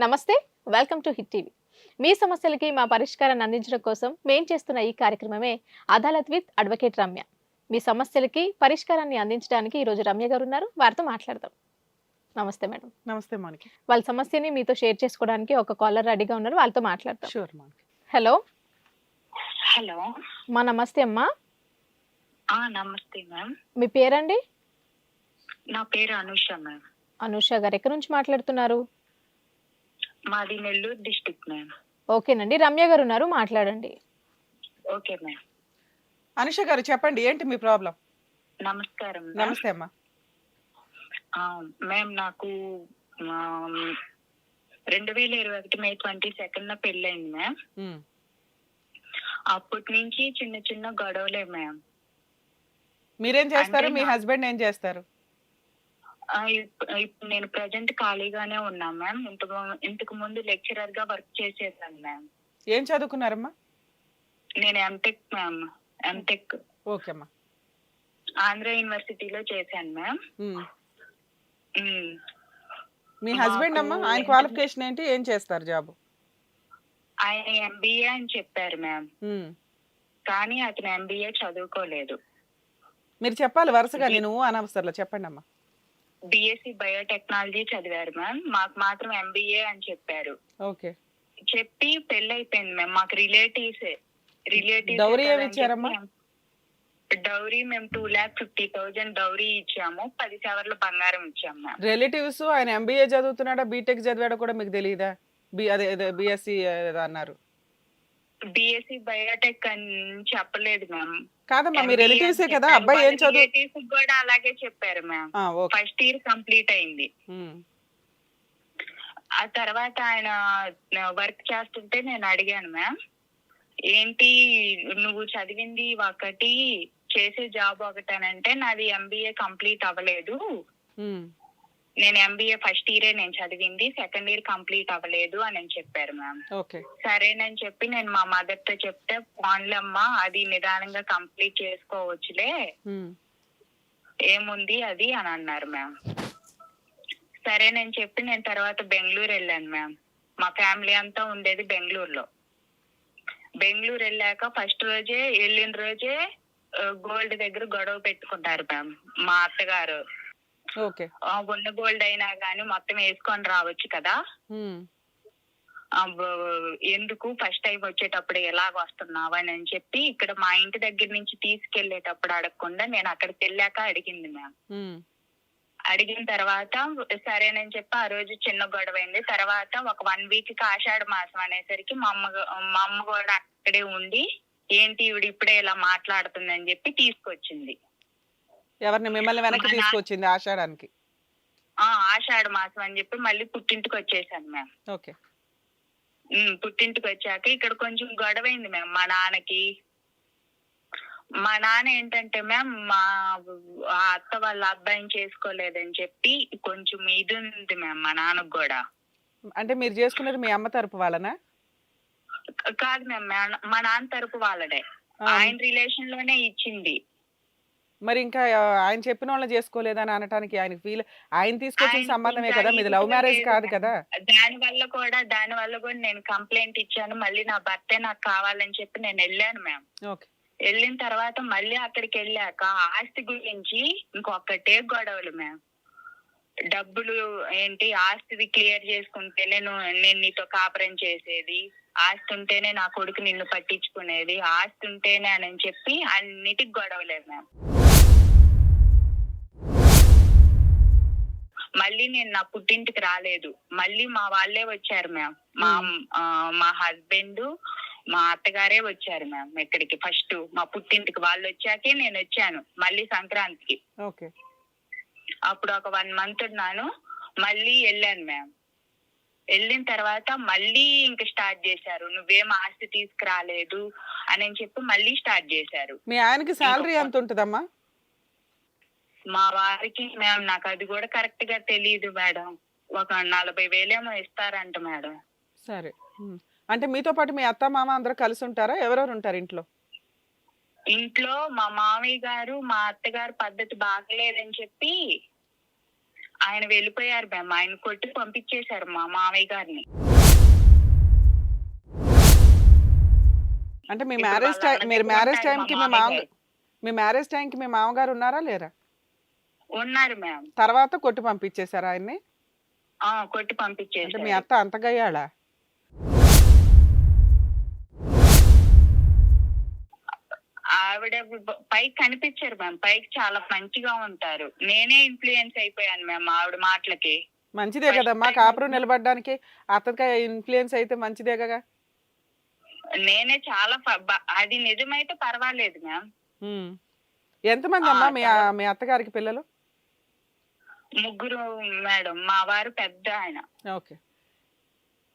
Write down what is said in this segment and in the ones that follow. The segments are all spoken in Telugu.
నమస్తే. Welcome to Hit TV. మీ సమస్యలకి మా పరిష్కారాన్ని అందించడం కోసం మేం చేస్తున్న ఈ కార్యక్రమమే అదాలత్ విత్ అడ్వకేట్ రమ్య. మీ సమస్యలకి పరిష్కారాన్ని అందించడానికి ఈరోజు రమ్య గారు ఉన్నారు. వారితో మాట్లాడదాం. నమస్తే మేడం. నమస్తే మౌనికి. వాళ్ళ సమస్యని మీతో షేర్ చేసుకోవడానికి ఒక కాలర్ రెడీగా ఉన్నారు. వాళ్ళతో మాట్లాడతాం. షూర్ మౌనికి. హలో. హలో. మా నమస్తే అమ్మా. నమస్తే మ్యామ్. మీ పేరండి? నా పేరు అనుష మ్యామ్. అనుష గారు ఎక్కడి నుంచి మాట్లాడుతున్నారు? మాది నెల్లూరు డిస్ట్రిక్ట్ మ్యామ్. ఓకేనండి, రమ్య గారు ఉన్నారు, మాట్లాడండి. Okay ma'am. అనుష గారు చెప్పండి, ఏంటి మీ ప్రాబ్లం? నమస్కారం మ్యామ్. నమస్తే అమ్మా. మ్యామ్ నాకు 2021 మే 22 పెళ్ళైంది మ్యామ్. అప్పటి నుంచి చిన్న చిన్న గొడవలే మ్యామ్. మీరేం చేస్తారు? అంటే మీ హస్బెండ్ ఏం చేస్తారు? ఇప్పుడు నేను ప్రజెంట్ ఖాళీగానే ఉన్నా మ్యామ్. ఇంతకు ముందు లెక్చరర్ గా వర్క్ చేసేదాన్ని మ్యామ్. ఏం చదువుకున్నారమ్మా? నేను ఎంటెక్ మ్యామ్. ఎంటెక్ ఓకే అమ్మా. ఆంధ్ర యూనివర్సిటీలో చేశాను మ్యామ్. మీ హస్బెండ్ అమ్మా, ఆయన క్వాలిఫికేషన్ ఏంటి, ఏం చేస్తారు జాబ్? ఆయన ఎంబీఏ అని చెప్పారు మ్యామ్. కానీ అతను ఎంబీఏ చదువుకోలేదు. మీరు చెప్పాలి వరుసగా, నేను అనవసరంలో చెప్పండి అమ్మా. బిఎస్సి బయోటెక్నాలజీ చదివారు మ్యామ్. మాకు మాత్రం ఎంబీఏ అని చెప్పారు. ఓకే. చెప్పి పెళ్లి అయిపోయింది మ్యామ్. మాకు రిలేటివ్స్ డౌరీ ఏమి ఇచ్చారమ్మా? డౌరీ మేము 2,50,000 డౌరీ ఇచ్చాము. 10 సవర్ల బంగారం ఇచ్చాము మ్యామ్. రిలేటివ్స్ ఆయన ఎంబీఏ చదువుతున్నాడా బీటెక్ చదివాడా కూడా మీకు తెలియదా? అదే బిఎస్సి అన్నారు. బిఎస్సి బయోటెక్ అని చెప్పలేదు మ్యామ్. కాదమ్మా, మీ రిలేటివ్సే కదా. అబ్బాయి ఏం చదువు? రిలేటివ్స్ కూడా అలాగే చెప్పారు మ్యామ్. ఫస్ట్ ఇయర్ కంప్లీట్ అయింది. ఆ తర్వాత ఆయన వర్క్ చేస్తుంటే నేను అడిగాను మ్యామ్, ఏంటి నువ్వు చదివింది ఒకటి చేసే జాబ్ ఒకటనంటే, నాది ఎంబీఏ కంప్లీట్ అవ్వలేదు. నేను ఎంబీఏ ఫస్ట్ ఇయరే నేను చదివింది, సెకండ్ ఇయర్ కంప్లీట్ అవ్వలేదు అని చెప్పారు మ్యామ్. సరేనని చెప్పి నేను మా మదర్ తో చెప్తే, పోన్లమ్మా అది నిదానంగా కంప్లీట్ చేసుకోవచ్చులే, ఏముంది అది అని అన్నారు మ్యామ్. సరేనని చెప్పి నేను తర్వాత బెంగళూరు వెళ్ళాను మ్యామ్. మా ఫ్యామిలీ అంతా ఉండేది బెంగళూరులో. బెంగళూరు వెళ్ళాక ఫస్ట్ రోజే వెళ్ళిన రోజే గోల్డ్ దగ్గర గొడవ పెట్టుకుంటారు మ్యామ్ మా అత్తగారు. ఉన్న గోల్డ్ అయినా గానీ మొత్తం వేసుకొని రావచ్చు కదా, ఎందుకు ఫస్ట్ టైం వచ్చేటప్పుడు ఎలాగ వస్తున్నావు అని చెప్పి ఇక్కడ మా ఇంటి దగ్గర నుంచి తీసుకెళ్లేటప్పుడు అడగకుండా నేను అక్కడికి వెళ్ళాక అడిగింది మ్యామ్. అడిగిన తర్వాత సరేనని చెప్పి ఆ రోజు చిన్న గొడవ అయింది. తర్వాత ఒక 1 వీక్ కి ఆషాఢ మాసం అనేసరికి మా అమ్మ కూడా అక్కడే ఉండి, ఏంటి ఇవిడ ఇప్పుడే ఇలా మాట్లాడుతుంది అని చెప్పి తీసుకొచ్చింది. ఎవరిని? మిమ్మల్ని వెనక్కి తీసుకొచ్చింది ఆషాఢానికి? ఆషాఢ మాసం అని చెప్పి మళ్ళీ పుట్టింటికి వచ్చేసాను మ్యామ్. ఓకే. పుట్టింటికి వచ్చాక ఇక్కడ కొంచెం గొడవైంది మ్యామ్ మా నాన్నకి. మా నాన్న ఏంటంటే మ్యామ్, మా అత్త వాళ్ళ అబ్బాయిని చేసుకోలేదని చెప్పి కొంచెం ఇది ఉంది మ్యామ్ మా నాన్నకు కూడా. అంటే మీరు చేసుకున్నది మీ అమ్మ తరపు వాళ్ళనా? కాదు మ్యామ్, మా నాన్న తరపు వాళ్ళడే. ఆయన రిలేషన్ లోనే ఇచ్చింది. మరి ఇంకా ఆయన చెప్పిన వాళ్ళని చేసుకోలేదని అనటానికి ఆయన ఆయన తీసుకొచ్చిన సంబంధమే కదా, మీది లవ్ మ్యారేజ్ కాదు కదా. దాని వల్ల కూడా నేను కంప్లైంట్ ఇచ్చాను. మళ్ళీ నా భర్తే నాకు కావాలని చెప్పి నేను వెళ్ళాను మ్యామ్. వెళ్ళిన తర్వాత మళ్ళీ అక్కడికి వెళ్ళాక ఆస్తి గురించి ఇంకొకటే గొడవలు మ్యామ్. డబ్బులు ఏంటి, ఆస్తిది క్లియర్ చేసుకుంటే నేను నీతో కాపురం చేసేది, ఆస్తి ఉంటేనే నా కొడుకు నిన్ను పట్టించుకునేది, ఆస్తి ఉంటేనే అని చెప్పి అన్నిటికి గొడవలేదు మ్యామ్. మళ్ళీ నేను నా పుట్టింటికి రాలేదు. మళ్ళీ మా వాళ్ళే వచ్చారు మ్యామ్. మా హస్బెండ్ మా అత్తగారే వచ్చారు మ్యామ్ ఇక్కడికి. ఫస్ట్ మా పుట్టింటికి వాళ్ళు వచ్చాకే నేను వచ్చాను మళ్ళీ సంక్రాంతికి. అప్పుడు ఒక 1 month ఉన్నాను. మళ్ళీ వెళ్ళాను మ్యామ్. వెళ్ళిన తర్వాత మళ్ళీ ఇంక స్టార్ట్ చేశారు, నువ్వేం ఆస్తి తీసుకురాలేదు అని చెప్పి మళ్ళీ స్టార్ట్ చేశారు. మీ ఆయనకి శాలరీ ఎంత ఉంటుందమ్మా? మా వారికి మ్యామ్ నాకు అది కూడా కరెక్ట్ గా తెలియదు మేడం. ఒక 40,000 ఏమో ఇస్తారంట మేడం. సరే. అంటే మీతో పాటు మీ అత్త మామ అందరూ కలిసి ఉంటారా? ఎవరెవరు ఉంటారు ఇంట్లో? ఇంట్లో మా మామయ్య గారు, మా అత్తగారు పద్ధతి బాగలేదని చెప్పి ఆయన వెళ్ళిపోయారు మ్యామ్. ఆయన కొట్టి పంపించేశారు మా మామయ్య గారిని. అంటే మీ ఇప్పుడు మ్యారేజ్ వాళ్ళ టైం అన్న మీరు దగ్గర మ్యారేజ్ ఉంటారు మా టైంకి మామయ్య గారు. మీ మ్యారేజ్ టైంకి మీ మామగారు ఉన్నారా లేరా? ఉన్నారు మ్యామ్. తర్వాత కొట్టి పంపించేశారా ఆయన్ని? కొట్టి అంటే మీ పంపించేశారు. అత్త అంత గయ్యాళా? ఆవిడ పైకి కనిపించారు మ్యామ్. పైకి చాలా మంచిగా ఉంటారు. నేనే ఇన్ఫ్లుయెన్స్ అయిపోయాను మ్యామ్ ఆవిడ మాటలకి. మంచిదే ఫస్ట్ కదమ్మా, టైం కాపురం నిలబడడానికి అత్తకి ఇన్ఫ్లుయెన్స్ అయితే మంచిదే కదా. నేనే చాలా అది నిజమైతే పర్వాలేదు మ్యామ్. ఉమ్. ఎంతమంది అమ్మా మీ అత్తగారికి పిల్లలు? ముగ్గురు మేడం. మా వారు పెద్ద ఆయన. ఓకే.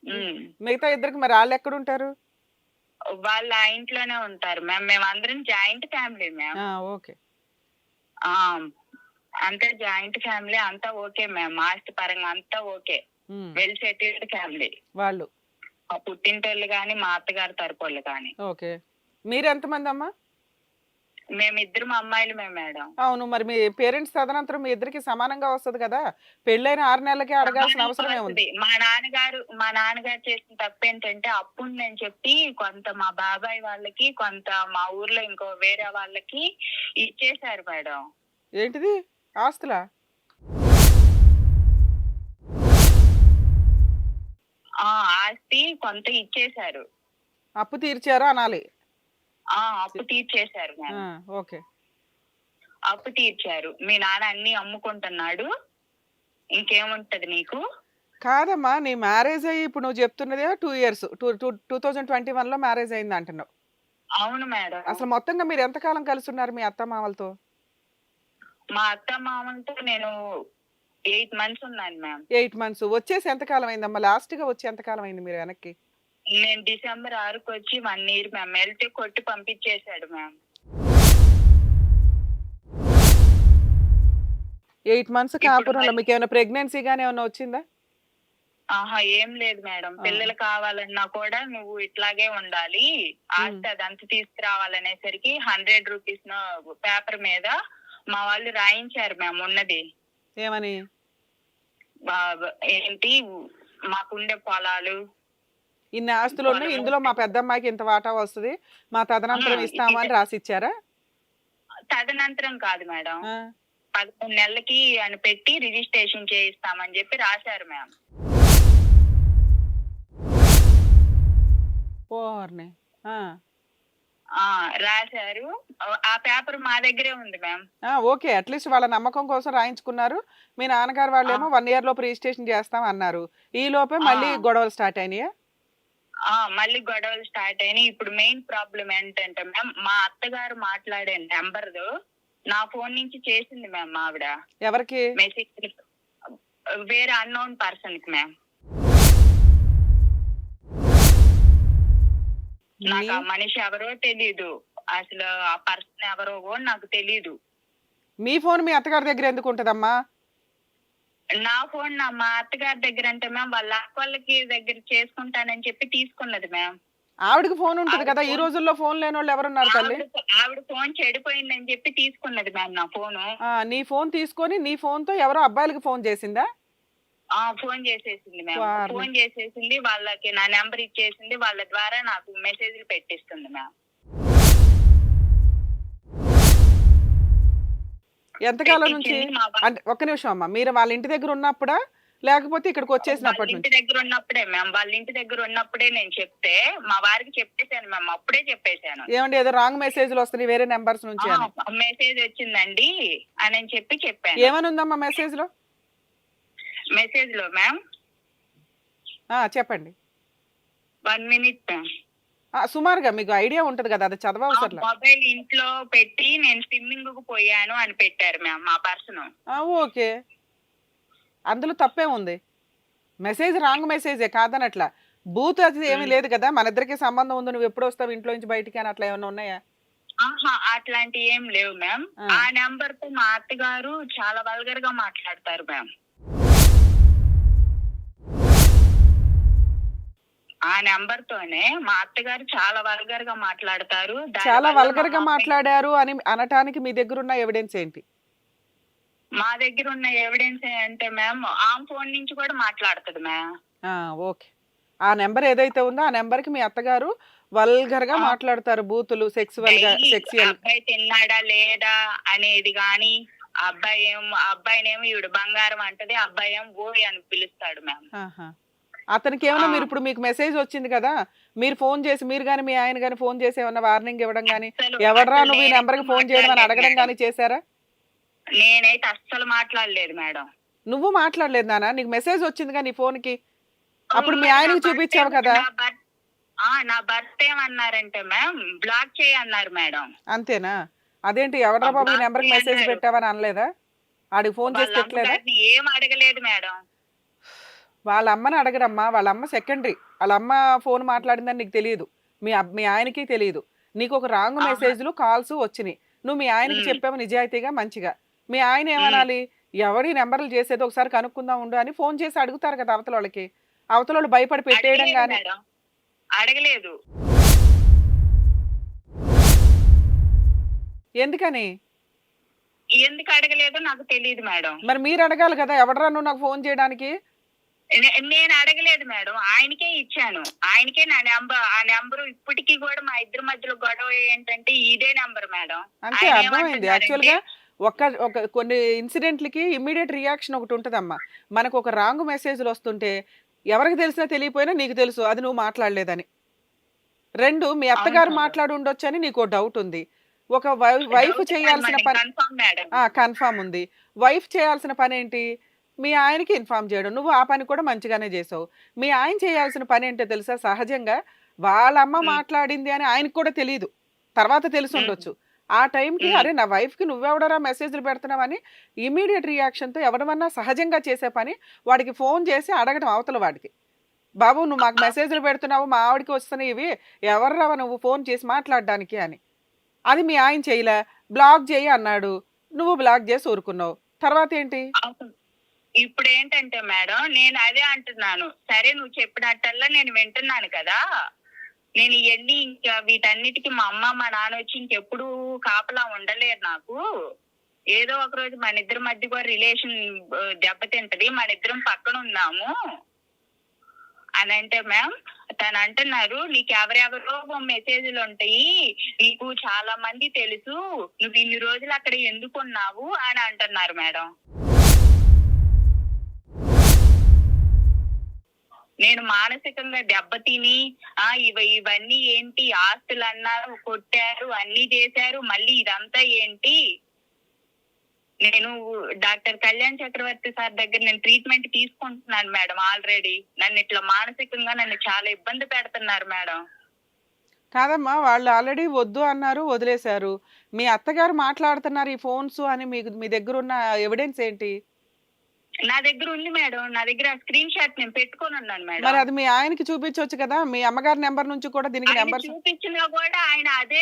ఉమ్. మిగతా ఇద్దరికి మరి వాళ్ళు ఎక్కడ ఉంటారు? వాళ్ళు ఆ ఇంట్లోనే ఉంటారు మ్యామ్. మేమందరం జాయింట్ ఫ్యామిలీ మ్యామ్. ఓకే. అంతా జాయింట్ ఫ్యామిలీ. అంతా ఓకే మ్యామ్. ఆస్తి పరంగా అంతా ఓకే. Well settled family. వాళ్ళు మా పుట్టింటోళ్ళు గాని మా అత్తగారి తరపోళ్ళు గాని. ఓకే. మీరు ఎంతమంది అమ్మా? మేమిద్దరం అమ్మాయిలమే మేడం. అవును, మరి మీ పేరెంట్స్ తదనంతరం మీ ఇద్దరికి సమానంగా వస్తుంది కదా. పెళ్ళైన 6 నెలలకే అడగాల్సిన అవసరం ఏముంది? మా నాన్నగారు చేసిన తప్పు ఏంటంటే అప్పు ఉందని చెప్పి కొంత మా బాబాయ్ వాళ్ళకి, కొంత మా ఊర్లో ఇంకో వేరే వాళ్ళకి ఇచ్చేశారు మేడం. ఏంటిది, ఆస్తులా? ఆస్తి కొంత ఇచ్చేశారు. అప్పు తీర్చారు అనాలి. అప్పు తీర్చేశారు మేడం. ఓకే. అప్పు తీర్చారు. మీ నాన్న అన్ని అమ్ముకుంటున్నాడు. ఇంకేముంటది నీకు? కాదమ్మా, నీ మ్యారేజ్ అయ్యి ఇప్పుడు నువ్వు చెప్తున్నదే 2 ఇయర్స్, 2021లో మ్యారేజ్ అయింది అంటున్నావు. అవును మేడం. అసలు మొత్తంగా మీరు ఎంతకాలం కలిసి ఉన్నారు మీ అత్త మామలతో? మా అత్త మామలతో నేను 8 మంత్స్ ఉన్నాను మ్యామ్. 8 మంత్స్. వచ్చేసి ఎంతకాలం అయిందమ్మా? లాస్ట్ గా వచ్చి ఎంతకాలం అయింది మీరు వెనక్కి? నేను డిసెంబర్ 6కి వచ్చి 1 ఇయర్ మ్యామ్. వెళ్తే కొట్టి పంపించేశాడు మ్యామ్. 8 మంత్స్ కాపురంలో మీకు ఏమైనా ప్రెగ్నెన్సీ గానీ ఏమైనా వచ్చిందా? ఏం లేదు మేడం. పిల్లలు కావాలన్నా కూడా నువ్వు ఇట్లాగే ఉండాలి, ఆస్తి అదంతా తీసుకురావాలనేసరికి 100 రూపీస్ పేపర్ మీద మా వాళ్ళు రాయించారు మ్యామ్. ఉన్నది ఏమని? ఏంటి, మాకుండే పొలాలు, ఇన్ని ఆస్తులు ఉన్నాయి, ఇందులో మా పెద్దమ్మాయికి ఇంత వాటా వస్తుంది, మా తదనంతరం ఇస్తామని రాసిచ్చారా? తదనంతరం కాదు మేడం. 11 నెలలకి అని పెట్టి రిజిస్ట్రేషన్ చేయిస్తామని చెప్పి రాశారు మ్యామ్. రాశారు. ఆ పేపర్ మా దగ్గరే ఉంది మ్యామ్. ఓకే, అట్లీస్ట్ వాళ్ళ నమ్మకం కోసం రాయించుకున్నారు. మీ నాన్నగారు వాళ్ళేమో 1 ఇయర్ లోపు రిజిస్ట్రేషన్ చేస్తాం అన్నారు. ఈ లోపే మళ్ళీ గొడవలు స్టార్ట్ అయినాయా? మళ్ళీ గొడవలు స్టార్ట్ అయినాయి. ఇప్పుడు మెయిన్ ప్రాబ్లం ఏంటంటే మ్యామ్, మా అత్తగారు మాట్లాడే నెంబర్ నా ఫోన్ నుంచి చేసింది మ్యామ్ ఆవిడ. ఎవరికి? మెసేజ్ వేరే అన్నోన్ పర్సన్ కి మ్యామ్. నాకు ఆ మనిషి ఎవరో తెలీదు. అసలు ఆ పర్సన్ ఎవరో కూడా నాకు తెలీదు. మీ ఫోన్ మీ అత్తగారి దగ్గర ఎందుకు ఉంటదమ్మా? నా ఫోన్ మా అత్తగారి దగ్గర అంటే మ్యామ్ వాళ్ళ వాళ్ళకి దగ్గర చేసుకుంటానని చెప్పి తీసుకున్నది మ్యామ్. ఆవిడకి ఫోన్ ఉంటది కదా, ఈ రోజుల్లో ఫోన్ లేని వాళ్ళు ఎవరున్నారు తల్లి? ఆవిడ ఫోన్ చెడిపోయిందని చెప్పి తీసుకున్నది మ్యామ్ నా ఫోను. నీ ఫోన్ తీసుకొని నీ ఫోన్ తో ఎవరో అబ్బాయిలకి ఫోన్ చేసిందా? ఫోన్ చేసేసింది మ్యామ్. ఫోన్ చేసేసింది, వాళ్ళకి నా నెంబర్ ఇచ్చేసింది. వాళ్ళ ద్వారా నాకు మెసేజ్లు పెట్టిస్తుంది మ్యామ్. ఎంతకాలం నుంచి? అంటే ఒక్క నిమిషం అమ్మా, మీరు వాళ్ళ ఇంటి దగ్గర ఉన్నప్పుడా లేకపోతే ఇక్కడికి వచ్చేసినప్పటి నుంచి? ఇంటి దగ్గర ఉన్నప్పుడే మ్యామ్. వాళ్ళ ఇంటి దగ్గర ఉన్నప్పుడే నేను చెప్తే మా వారికి చెప్పేశాను మ్యామ్. అప్పుడే చెప్పేశాను. ఏమండి, ఏదో రాంగ్ మెసేజ్లు వస్తున్నాయి వేరే నెంబర్స్ నుంచి అని. మెసేజ్ వచ్చిందండి అని చెప్పి చెప్పాను. ఏమని ఉందమ్మా మెసేజ్ లో? మెసేజ్ లో మ్యామ్ చెప్పండి. 1 మినిట్ మ్యామ్. సుమారుగా మీకు ఐడియా ఉంటది కదా, అది చదవవసరం. మొబైల్ ఇంట్లో పెట్టి నేను స్విమ్మింగ్ కు పోయాను అని పెట్టారు మ్యామ్ మా పర్సన్. ఓకే, అందులో తప్పే ఉంది. మెసేజ్ రాంగ్ మెసేజే కాదనట్లా. బూత్ అది ఏమీ లేదు కదా, మన ఇద్దరికి సంబంధం ఉంది, నువ్వు ఎప్పుడు వస్తావు ఇంట్లో నుంచి బయటికి అని అట్లా ఏమైనా ఉన్నాయా? అట్లాంటి ఏం లేవు మ్యామ్. ఆ నెంబర్ తో మా అత్తగారు చాలా వల్గర్ గా మాట్లాడతారు మ్యామ్. ఆ నెంబర్ తోనే మా అత్తగారు చాలా వల్గర్ గా మాట్లాడతారు. చాలా వల్గర్ గా మాట్లాడారు అని అనటానికి మీ దగ్గర ఉన్న ఎవిడెన్స్ ఏంటి? మా దగ్గర ఉన్న ఎవిడెన్స్ అంటే మ్యామ్ ఆమె ఫోన్ నుంచి కూడా మాట్లాడుతుంది మ్యామ్. ఓకే. ఆ నెంబర్ ఏదైతే ఉందో ఆ నెంబర్కి మీ అత్తగారు వల్గర్ గా ఆ, మాట్లాడతారు, బూతులు, డైలీ సెక్సువల్. అబ్బాయి తిన్నాడా లేదా అనేది గాని, అబ్బాయినేమో ఈవిడ బంగారం అంటది, అబ్బాయి ఏమో ఓయ్ అని పిలుస్తాడు మ్యామ్. అతనికి ఏమన్నా మీరు ఇప్పుడు మీకు మెసేజ్ వచ్చింది కదా, మీరు ఫోన్ చేసి మీరు కానీ మీ ఆయన కానీ ఫోన్ చేసి ఏమన్నా వార్నింగ్ ఇవ్వడం కానీ, అసలు ఎవడరా అసలు నువ్వు ఈ నేనైతే నెంబర్కి ఫోన్ చేయడం అని మాట్లాడలేదు అడగడం మేడం. కానీ చేశారా? నేనైతే అస్సలు మాట్లాడలేదు మేడం. నువ్వు మాట్లాడలేదు నాన్న, నీకు మెసేజ్ వచ్చిందిగా నీ ఫోన్కి, అప్పుడు మీ ఆయనకి చూపించావు కదా. నా భర్త ఏమన్నారంటే మ్యామ్ బ్లాక్ చేయన్నారు మేడం. అంతేనా? అదేంటి ఎవడరా బాబు ఈ నెంబర్కి మెసేజ్ పెట్టావని అనలేదా? ఆడికి ఫోన్ చేసి వాళ్ళ పెట్టలేదా? అమ్మగారిని ఏం అడగలేదు మేడం. వాళ్ళ అమ్మని అడగడమ్మా, వాళ్ళ అమ్మ సెకండరీ. వాళ్ళ అమ్మ ఫోన్ మాట్లాడిందని నీకు తెలియదు, మీ ఆయనకి తెలియదు. నీకు ఒక రాంగ్ ఆహా. మెసేజ్లు కాల్స్ వచ్చినాయి, నువ్వు మీ ఆయనకి చెప్పావు నిజాయితీగా మంచిగా. మీ ఆయన ఏమనాలి, ఎవడి నెంబర్లు చేసేది ఒకసారి కనుక్కుందాం ఉండు అని ఫోన్ చేసి అడుగుతారు కదా అవతల వాళ్ళకి. అవతల వాళ్ళు భయపడి పెట్టేయడం అడగలేదు కానీ. మేడం, అడగలేదు. ఎందుకని? ఎందుకు అడగలేదో నాకు తెలియదు మేడం. మరి మీరు అడగాలి కదా, ఎవడరా నువ్వు నాకు ఫోన్ చేయడానికి. నేను అడగలేదు మేడం, ఆయనకే ఇచ్చాను. ఆయనకే ఆ నెంబర్ ఇప్పటికీ కూడా మా ఇద్దరి మధ్యలో గొడవ ఏంటంటే ఇదే నెంబర్ మేడం. అంతే, ఆయన అర్థమైంది. యాక్చువల్ గా ఒక కొన్ని ఇన్సిడెంట్లకి ఇమ్మీడియట్ రియాక్షన్ ఒకటి ఉంటుందమ్మా. మనకు ఒక రాంగ్ మెసేజ్లు వస్తుంటే ఎవరికి తెలిసినా తెలియపోయినా నీకు తెలుసు అది నువ్వు మాట్లాడలేదని. రెండు, మీ అత్తగారు అవును. మాట్లాడి ఉండొచ్చు అని నీకు డౌట్ ఉంది. ఒక వైఫ్ చేయాల్సిన పని కన్ఫర్మ్ మేడం. కన్ఫామ్ ఉంది. వైఫ్ చేయాల్సిన పని ఏంటి, మీ ఆయనకి ఇన్ఫార్మ్ చేయడం. నువ్వు ఆ పని కూడా మంచిగానే చేసావు. మీ ఆయన చేయాల్సిన పని ఏంటో తెలుసా, సహజంగా వాళ్ళ అమ్మ మాట్లాడింది అని ఆయనకు కూడా తెలియదు, తర్వాత తెలిసి ఉండొచ్చు. ఆ టైంకి అరే నా వైఫ్కి నువ్వెవడరా మెసేజ్లు పెడుతున్నావని ఇమీడియట్ రియాక్షన్తో ఎవడమన్నా సహజంగా చేసే పని వాడికి ఫోన్ చేసి అడగడం అవతల వాడికి, బాబు నువ్వు మాకు మెసేజ్లు పెడుతున్నావు, మా ఆవిడకి వస్తున్నాయి ఇవి, ఎవర్రావా నువ్వు ఫోన్ చేసి మాట్లాడడానికి అని. అది మీ ఆయన చేయలే, బ్లాక్ చేయి అన్నాడు, నువ్వు బ్లాక్ చేసి ఊరుకున్నావు. తర్వాత ఏంటి? ఇప్పుడు ఏంటంటే మేడం నేను అదే అంటున్నాను, సరే నువ్వు చెప్పినట్టల్లా నేను వింటున్నాను కదా, నేను ఇవన్నీ ఇంకా వీటన్నిటికీ మా అమ్మ మా నాన్న వచ్చి ఇంకెప్పుడు కాపలా ఉండలేరు నాకు. ఏదో ఒక రోజు మన ఇద్దరి మధ్య కూడా రిలేషన్ దెబ్బతింటది, మన ఇద్దరం పక్కన ఉన్నాము అని అంటే మ్యామ్ తను అంటున్నారు నీకు ఎవరెవరో మెసేజ్లు ఉంటాయి, నీకు చాలా మంది తెలుసు, నువ్వు ఇన్ని రోజులు అక్కడ ఎందుకు ఉన్నావు అని అంటున్నారు మేడం. నేను మానసికంగా దెబ్బతిని ఇవన్నీ ఏంటి, ఆస్తులు అన్నారు, కొట్టారు, అన్ని చేశారు, మళ్ళీ ఇదంతా ఏంటి, నేను డాక్టర్ కళ్యాణ్ చక్రవర్తి సార్ దగ్గర నేను ట్రీట్మెంట్ తీసుకుంటున్నాను మేడం. ఆల్రెడీ నన్ను ఇట్లా మానసికంగా నన్ను చాలా ఇబ్బంది పెడుతున్నారు మేడం. కాదమ్మా, వాళ్ళు ఆల్రెడీ వద్దు అన్నారు, వదిలేశారు. మీ అత్తగారు మాట్లాడుతున్నారు ఈ ఫోన్స్ అని మీ దగ్గర ఉన్న ఎవిడెన్స్ ఏంటి? నా దగ్గర ఉంది మేడం, నా దగ్గర స్క్రీన్ షాట్ నేను పెట్టుకొని ఉన్నాను మేడం. మరి అది మీ ఆయనకి చూపించవచ్చు కదా, మీ అమ్మగారి నెంబర్ నుంచి కూడా దీనికి ఆయన నెంబర్ చూపించినా కూడా ఆయన అదే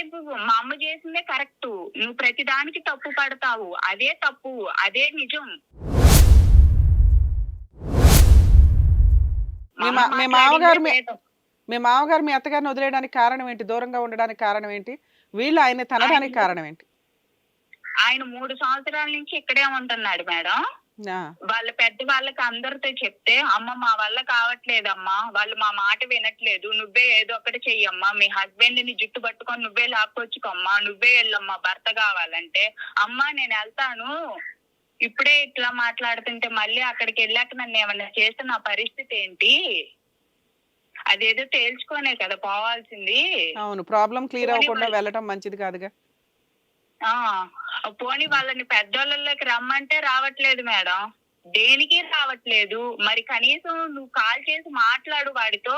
మా అమ్మ చేసిందే కరెక్ట్, నువ్వు ప్రతి దానికి తప్పు పడతావు, అదే తప్పు, అదే నిజం. మీ మామగారు మీ అత్తగారిని వదిలేయడానికి కారణం ఏంటి, దూరంగా ఉండడానికి కారణం ఏంటి, వీళ్ళు ఆయన తనడానికి కారణం ఏంటి? ఆయన 3 సంవత్సరాల నుంచి ఇక్కడే ఉంటున్నాడు మేడం. వాళ్ళ పెద్ద వాళ్ళకి అందరితో చెప్తే అమ్మ మా వల్ల కావట్లేదమ్మా, వాళ్ళు మా మాట వినట్లేదు, నువ్వే ఏదో ఒకటి చెయ్యమ్మా, మీ హస్బెండ్ ని జుట్టు పట్టుకొని నువ్వే లాక్కొచ్చుకోమ్మా, నువ్వే వెళ్ళమ్మా భర్త కావాలంటే, అమ్మా నేను వెళ్తాను, ఇప్పుడే ఇట్లా మాట్లాడుతుంటే మళ్ళీ అక్కడికి వెళ్ళాక నన్ను ఏమన్నా చేస్తే నా పరిస్థితి ఏంటి, అదేదో తేల్చుకోనే కదా పోవాల్సింది. అవును, ప్రాబ్లం క్లియర్ అవ్వకుండా వెళ్ళటం మంచిది కాదుగా. పోనీ వాళ్ళని పెద్దోళ్ళకి రమ్మంటే రావట్లేదు మేడం, దేనికి రావట్లేదు. మరి కనీసం నువ్వు కాల్ చేసి మాట్లాడు వాడితో,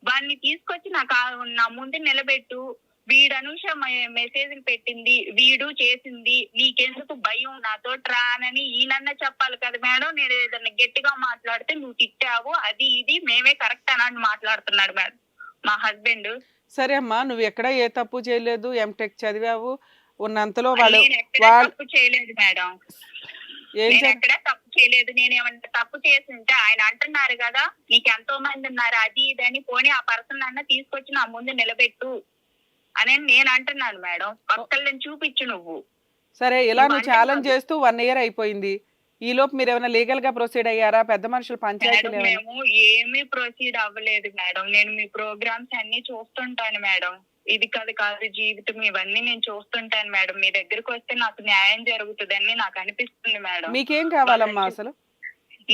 వాడిని తీసుకొచ్చి నా ముందు నిలబెట్టు, వీడు అనూష మెసేజ్లు పెట్టింది, వీడు చేసింది, నీకెందుకు భయం, నాతో రానని ఈయనన్నా చెప్పాలి కదా మేడం. నేను ఏదన్నా గట్టిగా మాట్లాడితే నువ్వు తిట్టావు, అది ఇది మేమే కరెక్ట్ అని మాట్లాడుతున్నాడు మేడం మా హస్బెండ్. సరే అమ్మా, నువ్వు ఎక్కడ ఏ తప్పు చేయలేదు, ఎంటెక్ చదివావు, ఉన్నంతలో తప్పు చేయలేదు మేడం, నేను ఎక్కడ తప్పు చేయలేదు. నేను ఏమన్నా తప్పు చేస్తుంటే ఆయన అంటున్నారు కదా నీకు ఎంతో మంది ఉన్నారు అది ఇదని, పోనీ ఆ పర్సన్ అన్న తీసుకొచ్చి నా ముందు నిలబెట్టు అని నేను అంటున్నాను మేడం. ఒక్కళ్ళని చూపించు నువ్వు. సరే ఇలా నువ్వు ఛాలెంజ్ చేస్తూ 1 year అయిపోయింది, ఈ లోపు మీరు ఏమైనా లీగల్ గా ప్రొసీడ్ అయ్యారా? పెద్ద మనుషులు మేడం పంచాయతీలు ఏమైనా? మేము ఏమీ ప్రొసీడ్ అవ్వలేదు మేడం. నేను మీ ప్రోగ్రామ్స్ అన్ని చూస్తుంటాను మేడం. ఇది కాదు కాదు జీవితం ఇవన్నీ నేను చూస్తుంటాను మేడం. మీ దగ్గరికి వస్తే నాకు న్యాయం జరుగుతుందని నాకు అనిపిస్తుంది మేడం. మీకేం కావాలమ్మా అసలు?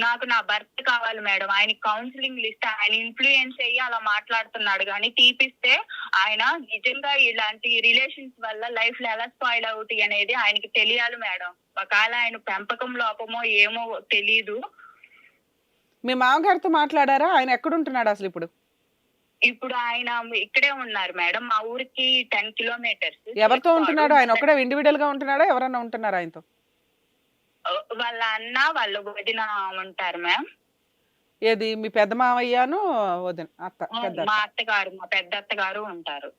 నాకు నా భర్త కావాలి మేడం. ఆయన కౌన్సిలింగ్ ఇస్తే ఆయన ఇన్ఫ్లుయెన్స్ అయ్యి అలా మాట్లాడుతున్నాడు కానీ తీపిస్తే ఆయన నిజంగా ఇలాంటి రిలేషన్స్ వల్ల లైఫ్ లో ఎలా స్పాయిల్ అవుతాయి అనేది ఆయనకి తెలియాలి మేడం. ఒకవేళ ఆయన పెంపకం లోపమో ఏమో తెలీదు. మీ మామగారితో మాట్లాడారా? ఆయన ఎక్కడుంటున్నాడు అసలు ఇప్పుడు? ఇప్పుడు ఆయన ఇక్కడే ఉన్నారు మేడం. మా ఊరికి 10 కిలోమీటర్స్. ఎవరితో ఉంటున్నాడు? ఆయన ఒక్కడే ఇండివిడువల్ గా ఉంటున్నాడా? ఎవరన్నా ఉంటున్నారా ఆయనతో? వాళ్ళ అన్న వాళ్ళ వదిన ఉంటారు మ్యామ్. ఏది మీ పెద్ద మావయ్యను వదిన అత్త పెద్ద మా అత్త. అత్తగారు మా పెద్ద అత్తగారు ఉంటారు.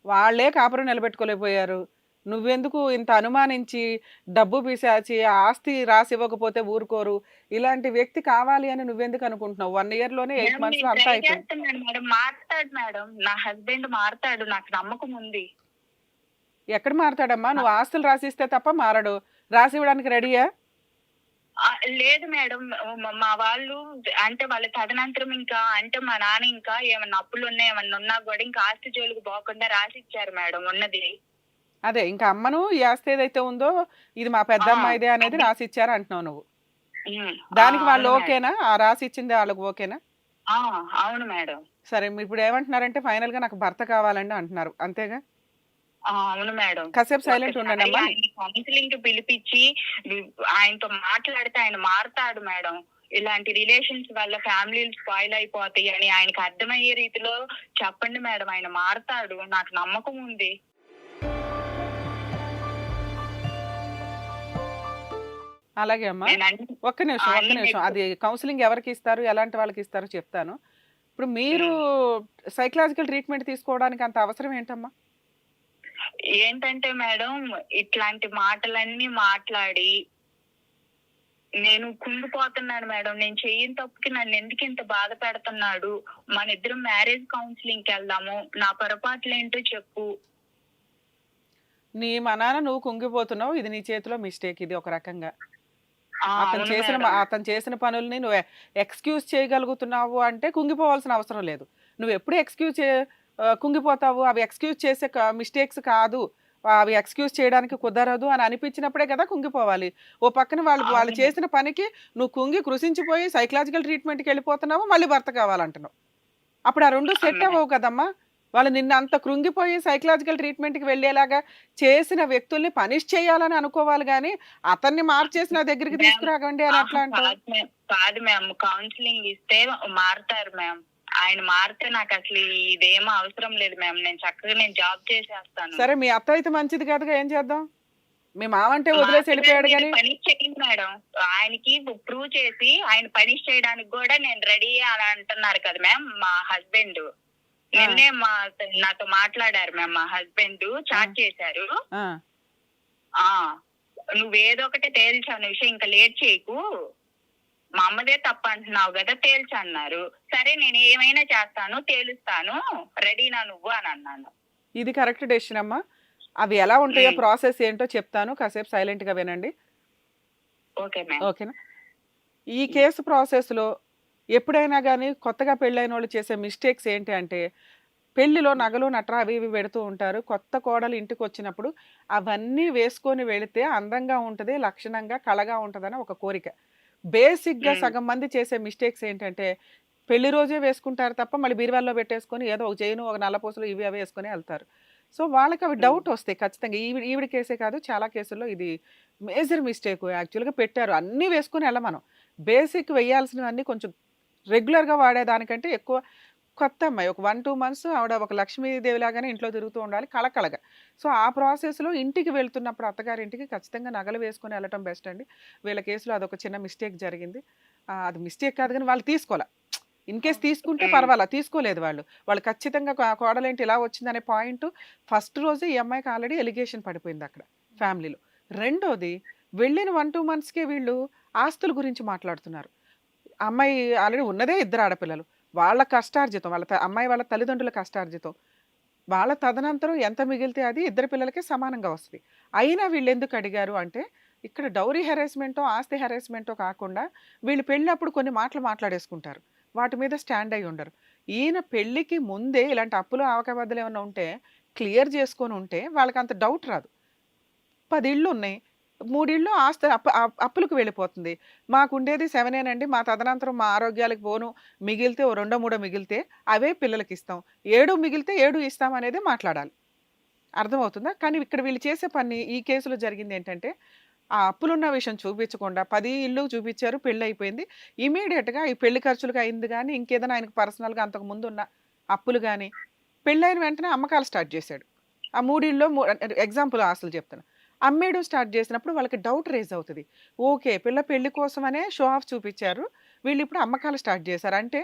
వాళ్ళే కాపురం నిలబెట్టుకోలేకపోయారు. నువ్వెందుకు ఇంత అనుమానించి డబ్బు పిశాచి ఆస్తి రాసి ఇవ్వకపోతే ఊరుకోరు, ఇలాంటి వ్యక్తి కావాలి అని నువ్వెందుకు అనుకుంటున్నావు? 1 year లోనే 8 మేడం, months నేను లో అంతా ట్రై అయిపోయింది. చేస్తున్నాను మేడం. మారుతాడు మేడం. నా హస్బెండ్ మారుతాడు. నాకు నమ్మకం ఉంది. ఎక్కడ మారతాడమ్మా? నువ్వు ఆస్తులు రాసిస్తే తప్ప మారడు. రాసి ఇవ్వడానికి రెడీయా? లేదు మేడం. మా వాళ్ళు అంటే వాళ్ళ తదనంతరం ఇంకా అంటే మా నాన్న ఇంకా ఏమన్నా అప్పులు ఉన్నాయి ఏమన్నా ఉన్నా కూడా ఇంకా ఆస్తి జోలికి పోకుండా రాసి ఇచ్చారు మేడం ఉన్నది. అదే ఇంకా అమ్మను ఈ ఆస్తి ఏదైతే ఉందో ఇది మా పెద్ద అమ్మాయిదే అనేది రాసి ఇచ్చారు అంటున్నావు నువ్వు. దానికి వాళ్ళు అవును మేడం. ఓకేనా? ఆ రాసి ఇచ్చింది వాళ్ళకి ఓకేనా? అవును మేడం. సరే ఇప్పుడు ఏమంటున్నారంటే ఫైనల్ గా నాకు భర్త కావాలండి అంటున్నారు, అంతేగా? అవును మేడం. కాసేపు సైలెంట్ ఉండండి అమ్మా. కౌన్సిలింగ్ కి పిలిపించి ఆయనతో మాట్లాడితే ఆయన మారుతాడు మేడం. ఇలాంటి రిలేషన్స్ వల్ల ఫ్యామిలీలు స్పాయిల్ అయిపోతాయి అని ఆయనకు అర్థమయ్యే రీతిలో చెప్పండి మేడం. ఆయన మారుతాడు. నాకు నమ్మకం ఉంది. అలాగే అమ్మా. నేను అన్ని ఒక్క నిమిషం అన్ని మీకు అది కౌన్సిలింగ్ ఎవరికి ఇస్తారు, ఎలాంటి వాళ్ళకి ఇస్తారో చెప్తాను. ఇప్పుడు మీరు సైకలాజికల్ ట్రీట్మెంట్ తీసుకోవడానికి అంత అవసరం ఏంటమ్మా? ఏంటంటే మేడం ఇట్లాంటి మాటలన్నీ మాట్లాడి నేను కుంగిపోతున్నాను మేడం. నేను చెయ్యని తప్పుకి నన్ను ఎందుకు ఇంత బాధ పెడుతున్నాడు. మన ఇద్దరం మ్యారేజ్ కౌన్సిలింగ్ కి వెళ్దాము. నా పొరపాట్లు ఏంటో చెప్పు. నీ మనాన నువ్వు కుంగిపోతున్నావు, ఇది నీ చేతిలో మిస్టేక్. ఇది ఒక రకంగా అవును మేడం. అతను చేసిన పనుల్ని నువ్వు ఎక్స్క్యూజ్ చేయగలుగుతున్నావు అంటే కుంగిపోవాల్సిన అవసరం లేదు. నువ్వు ఎప్పుడు కుంగిపోతావు? అవి ఎక్స్క్యూజ్ చేసే మిస్టేక్స్ కాదు, అవి ఎక్స్క్యూజ్ చేయడానికి కుదరదు అని అనిపించినప్పుడే కదా కుంగిపోవాలి. ఓ పక్కన వాళ్ళు అవును. చేసిన పనికి నువ్వు కుంగి కృషించిపోయి సైకలాజికల్ ట్రీట్మెంట్కి వెళ్ళిపోతున్నావు, మళ్ళీ భర్త కావాలంటున్నావు. అప్పుడు ఆ రెండు సెట్ అవును. అవ్వవు కదమ్మా. వాళ్ళు నిన్న అంత కృంగిపోయి సైకలాజికల్ ట్రీట్మెంట్కి వెళ్ళేలాగా చేసిన వ్యక్తుల్ని పనిష్ చేయాలని అనుకోవాలి కానీ అతన్ని మార్చేసి నా దగ్గరికి మ్యామ్, తీసుకురాకండి అని అట్లా అంటావు. కాదు మ్యామ్. కౌన్సిలింగ్ ఇస్తే మారుతారు మ్యామ్. ఆయన మారితే నాకు అసలు ఇదేమో అవసరం లేదు మ్యామ్. నేను చక్కగా జాబ్ చేసేస్తాను. సరే మీ అత్త అయితే మంచిది కాదుగా, ఏం చేద్దాం? మీ మామ అంటే మా వదిలేసి అత్తగారు వెళ్ళిపోయాడు మీరు కానీ పని చేయండి మేడం. ఆయనకి ప్రూవ్ చేసి ఆయన పనిష్ చేయడానికి కూడా నేను రెడీ అని అంటున్నారు కదా మ్యామ్ మా హస్బెండ్. నిన్నే నాతో మాట్లాడారు మ్యామ్. మా హస్బెండ్ చాట్ చేశారు. నువ్వేదో ఒకటి తేల్చు అన్న విషయం ఇంకా లేట్ చేయకు. మా అమ్మదే తప్ప అంటున్నావు కదా తేల్చు అన్నారు. సరే నేను ఏమైనా చేస్తాను తేలుస్తాను, రెడీనా నువ్వు అని అన్నాను. ఇది కరెక్ట్ డెసిషన్ అమ్మా. అవి ఎలా ఉంటాయో ప్రాసెస్ ఏంటో చెప్తాను, కాసేపు సైలెంట్ గా వినండి, ఓకే మ్యామ్. ఓకేనా? ఈ కేసు ప్రాసెస్లో ఎప్పుడైనా కానీ కొత్తగా పెళ్ళైన వాళ్ళు చేసే మిస్టేక్స్ ఏంటి అంటే పెళ్లిలో నగలు నట్ర అవి ఇవి పెడుతూ ఉంటారు. కొత్త కోడలు ఇంటికి వచ్చినప్పుడు అవన్నీ వేసుకొని వెళితే అందంగా ఉంటుంది, లక్షణంగా కళగా ఉంటుందని ఒక కోరిక. బేసిక్గా సగం మంది చేసే మిస్టేక్స్ ఏంటంటే పెళ్లి రోజే వేసుకుంటారు తప్ప మళ్ళీ బీరువాల్లో పెట్టేసుకొని ఏదో ఒక చైను ఒక నల్లపూసలు ఇవి అవి వేసుకొని వెళ్తారు. సో వాళ్ళకి అవి డౌట్ వస్తాయి ఖచ్చితంగా. ఈవిడ కేసే కాదు, చాలా కేసుల్లో ఇది మేజర్ మిస్టేక్. యాక్చువల్గా పెట్టారు అన్నీ వేసుకొని వెళ్ళమనం. బేసిక్ వేయాల్సినవన్నీ కొంచెం రెగ్యులర్గా వాడేదానికంటే ఎక్కువ కొత్త అమ్మాయి ఒక 1-2 months ఆవిడ ఒక లక్ష్మీదేవి లాగానే ఇంట్లో తిరుగుతూ ఉండాలి కళకళగా. సో ఆ ప్రాసెస్లో ఇంటికి వెళ్తున్నప్పుడు అత్తగారింటికి ఖచ్చితంగా నగలు వేసుకొని వెళ్ళటం బెస్ట్ అండి. వీళ్ళ కేసులో అదొక చిన్న మిస్టేక్ జరిగింది. అది మిస్టేక్ కాదు కానీ వాళ్ళు తీసుకోలే. ఇన్ కేస్ తీసుకుంటే పర్వాలా, తీసుకోలేదు వాళ్ళు ఖచ్చితంగా కోడలేంటి ఇలా వచ్చిందనే పాయింట్ ఫస్ట్ రోజే ఈ అమ్మాయికి ఆల్రెడీ ఎలిగేషన్ పడిపోయింది అక్కడ ఫ్యామిలీలో. రెండోది వెళ్ళిన 1-2 monthsకే వీళ్ళు ఆస్తుల గురించి మాట్లాడుతున్నారు. అమ్మాయి ఆల్రెడీ ఉన్నదే 2 ఆడపిల్లలు, వాళ్ళ కష్టార్జితం, అమ్మాయి వాళ్ళ తల్లిదండ్రుల కష్టార్జితం, వాళ్ళ తదనంతరం ఎంత మిగిలితే అది 2 పిల్లలకే సమానంగా వస్తుంది. అయినా వీళ్ళు ఎందుకు అడిగారు అంటే ఇక్కడ డౌరీ హెరాస్మెంటో ఆస్తి హెరాస్మెంటో కాకుండా వీళ్ళు పెళ్ళప్పుడు కొన్ని మాటలు మాట్లాడేసుకుంటారు, వాటి మీద స్టాండ్ అయి ఉండరు. ఈయన పెళ్ళికి ముందే ఇలాంటి అప్పులు ఆవకబద్దలు ఏమైనా ఉంటే క్లియర్ చేసుకొని ఉంటే వాళ్ళకి అంత డౌట్ రాదు. 10 ఇళ్ళు ఉన్నాయి, 3 ఇళ్ళు ఆస్తి అప్పులకు వెళ్ళిపోతుంది. మాకుండేది 7 మా తదనంతరం మా ఆరోగ్యాలకు పోను మిగిలితే ఓ రెండో మూడో మిగిలితే అవే పిల్లలకి ఇస్తాం, 7 మిగిలితే 7 ఇస్తాం అనేది మాట్లాడాలి. అర్థమవుతుందా? కానీ ఇక్కడ వీళ్ళు చేసే పని ఈ కేసులో జరిగింది ఏంటంటే, ఆ అప్పులున్న విషయం చూపించకుండా 10 ఇళ్ళు చూపించారు, పెళ్ళైపోయింది. ఇమ్మీడియేట్‌గా ఈ పెళ్లి ఖర్చులకు అయింది గానీ, ఇంకేదైనా ఆయనకు పర్సనల్‌గా అంతకు ముందున్న అప్పులు గానీ, పెళ్ళైన వెంటనే అమ్మకాలు స్టార్ట్ చేశాడు. ఆ 3 ఇళ్ళో ఎగ్జాంపుల్ ఆస్తులు చెప్తున్నా. అమ్మేయడం స్టార్ట్ చేసినప్పుడు వాళ్ళకి డౌట్ రైజ్ అవుతది. ఓకే. పిల్ల పెళ్లి కోసమనే షో ఆఫ్ చూపించారు, వీళ్ళిప్పుడు అమ్మకాలు స్టార్ట్ చేశారు. అంటే